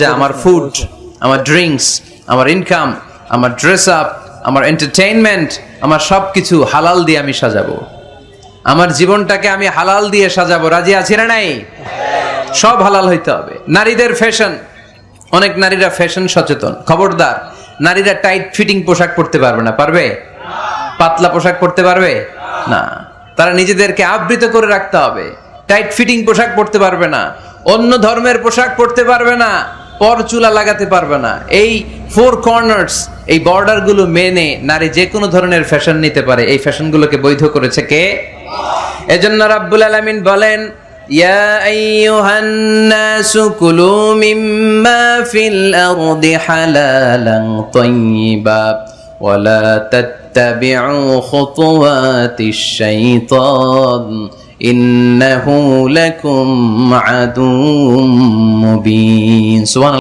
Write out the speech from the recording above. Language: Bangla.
যে আমার ফুড, আমার ড্রিঙ্কস, আমার ইনকাম, আমার ড্রেস আপ, আমার এন্টারটেইনমেন্ট, আমার সবকিছু হালাল দিয়ে আমি সাজাবো। আমার জীবনটাকে আমি হালাল দিয়ে সাজাবো। রাজি আছি না নাই? সব হালাল হইতে হবে। নারীদের ফ্যাশন, অনেক নারীরা ফ্যাশন সচেতন। খবরদার, নারীরা টাইট ফিটিং পোশাক পরতে পারবে না। পারবে? পাতলা পোশাক পরতে পারবে না। তারা নিজেদেরকে আবৃত করে রাখতে হবে। টাইট ফিটিং পোশাক পরতে পারবে না, অন্য ধর্মের পোশাক পরতে পারবে না, পরচুলা লাগাতে পারবে না। এই ফোর কর্নার্স, এই বর্ডার গুলো মেনে নারী যে কোনো ধরনের ফ্যাশন নিতে পারে। এই ফ্যাশনগুলোকে বৈধ করেছে কে? এজন্য রাব্বুল আলামিন বলেন, ইয়া আইয়ুহান নাসু কুলু মিম্মা ফিল আরদি হালালান তাইয়্যিবা ওয়া লা তাত্তাবিউ খুতুওয়াতিশ শাইতান ইন্নাহু লাকুম আদুউম মুবিন। সুবহানাল্লাহ।